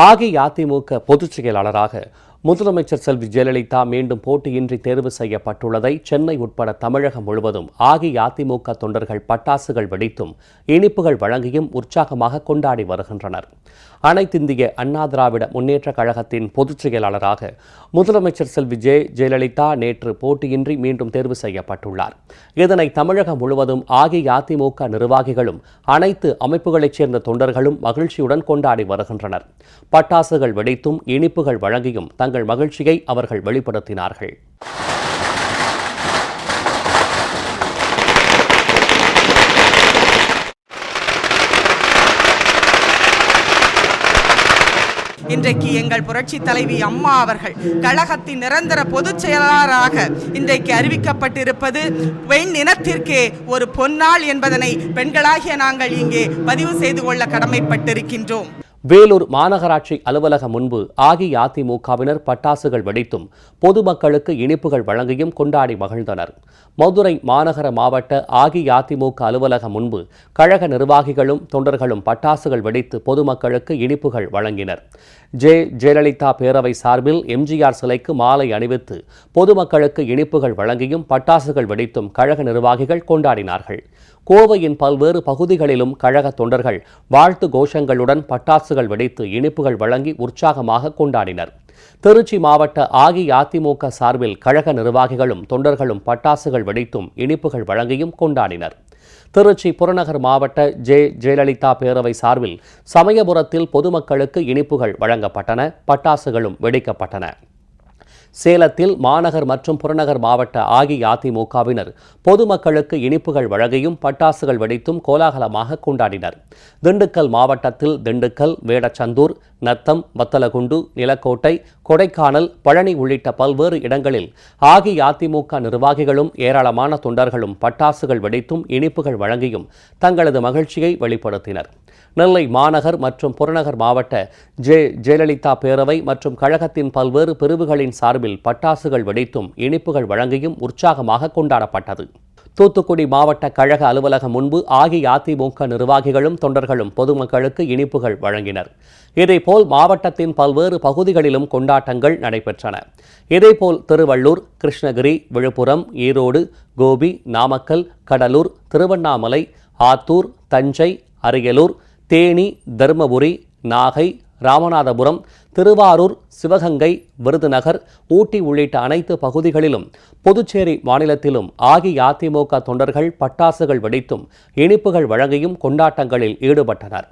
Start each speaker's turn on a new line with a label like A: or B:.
A: அஇஅதிமுக பொதுச் செயலாளராக முதலமைச்சர் செல்வி ஜெயலலிதா மீண்டும் போட்டியின்றி தேர்வு செய்யப்பட்டுள்ளதை சென்னை உட்பட தமிழகம் முழுவதும் அஇஅதிமுக தொண்டர்கள் பட்டாசுகள் வெடித்தும் இனிப்புகள் வழங்கியும் உற்சாகமாக கொண்டாடி வருகின்றனர். அனைத்திந்திய அண்ணா திராவிட முன்னேற்ற கழகத்தின் பொதுச் செயலாளராக முதலமைச்சர் செல்வி ஜெயலலிதா நேற்று போட்டியின்றி மீண்டும் தேர்வு செய்யப்பட்டுள்ளார். இதனை தமிழகம் முழுவதும் அஇஅதிமுக நிர்வாகிகளும் அனைத்து அமைப்புகளைச் சேர்ந்த தொண்டர்களும் மகிழ்ச்சியுடன் கொண்டாடி வருகின்றனர். பட்டாசுகள் வெடித்தும் இனிப்புகள் வழங்கியும் தங்கள் மகிழ்ச்சியை அவர்கள் வெளிப்படுத்தினார்கள்.
B: இன்றைக்கு எங்கள் புரட்சி தலைவி அம்மா அவர்கள் கழகத்தின் நிரந்தர பொதுச் செயலாளராக இன்றைக்கு அறிவிக்கப்பட்டிருப்பது பெண் இனத்திற்கே ஒரு பொன்னாள் என்பதனை பெண்களாகிய நாங்கள் இங்கே பதிவு செய்து கொள்ள கடமைப்பட்டிருக்கின்றோம்.
A: வேலூர் மாநகராட்சி அலுவலகம் முன்பு அஇஅதிமுகவினர் பட்டாசுகள் வெடித்தும் பொதுமக்களுக்கு இனிப்புகள் வழங்கியும் கொண்டாடி மகிழ்ந்தனர். மதுரை மாநகர மாவட்ட அஇஅதிமுக அலுவலகம் முன்பு கழக நிர்வாகிகளும் தொண்டர்களும் பட்டாசுகள் வெடித்து பொதுமக்களுக்கு இனிப்புகள் வழங்கினர். ஜெயலலிதா பேரவை சார்பில் எம்ஜிஆர் சிலைக்கு மாலை அணிவித்து பொதுமக்களுக்கு இனிப்புகள் வழங்கியும் பட்டாசுகள் வெடித்தும் கழக நிர்வாகிகள் கொண்டாடினார்கள். கோவையின் பல்வேறு பகுதிகளிலும் கழக தொண்டர்கள் வாழ்த்து கோஷங்களுடன் பட்டாசுகள் வெடித்து இனிப்புகள் வழங்கி உற்சாகமாக கொண்டாடினர். திருச்சி மாவட்ட அஇஅதிமுக சார்பில் கழக நிர்வாகிகளும் தொண்டர்களும் பட்டாசுகள் வெடித்தும் இனிப்புகள் வழங்கியும் கொண்டாடினர். திருச்சி புறநகர் மாவட்ட ஜெயலலிதா பேரவை சார்பில் சமயபுரத்தில் பொதுமக்களுக்கு இனிப்புகள் வழங்கப்பட்டன, பட்டாசுகளும் வெடிக்கப்பட்டன. சேலத்தில் மாநகர் மற்றும் புறநகர் மாவட்ட அஇஅதிமுகவினர் பொதுமக்களுக்கு இனிப்புகள் வழங்கியும் பட்டாசுகள் வெடித்தும் கோலாகலமாக கொண்டாடினர். திண்டுக்கல் மாவட்டத்தில் திண்டுக்கல், வேடச்சந்தூர், நத்தம், வத்தலகுண்டு, நிலக்கோட்டை, கொடைக்கானல், பழனி உள்ளிட்ட பல்வேறு இடங்களில் அஇஅதிமுக நிர்வாகிகளும் ஏராளமான தொண்டர்களும் பட்டாசுகள் வெடித்தும் இனிப்புகள் வழங்கியும் தங்களது மகிழ்ச்சியை வெளிப்படுத்தினர். நெல்லை மாநகர் மற்றும் புறநகர் மாவட்ட ஜெயலலிதா பேரவை மற்றும் கழகத்தின் பல்வேறு பிரிவுகளின் சார்பில் பட்டாசுகள் வெடித்தும் இனிப்புகள் வழங்கியும் உற்சாகமாக கொண்டாடப்பட்டது. தூத்துக்குடி மாவட்ட கழக அலுவலகம் முன்பு அஇஅதிமுக நிர்வாகிகளும் தொண்டர்களும் பொதுமக்களுக்கு இனிப்புகள் வழங்கினர். இதேபோல் மாவட்டத்தின் பல்வேறு பகுதிகளிலும் கொண்டாட்டங்கள் நடைபெற்றன. இதேபோல் திருவள்ளூர், கிருஷ்ணகிரி, விழுப்புரம், ஈரோடு, கோபி, நாமக்கல், கடலூர், திருவண்ணாமலை, ஆத்தூர், தஞ்சை, அரியலூர், தேனி, தருமபுரி, நாகை, ராமநாதபுரம், திருவாரூர், சிவகங்கை, விருதுநகர், ஊட்டி உள்ளிட்ட அனைத்து பகுதிகளிலும் புதுச்சேரி மாநிலத்திலும் அஇஅதிமுக தொண்டர்கள் பட்டாசுகள் வெடித்தும் இனிப்புகள் வழங்கியும் கொண்டாட்டங்களில் ஈடுபட்டனர்.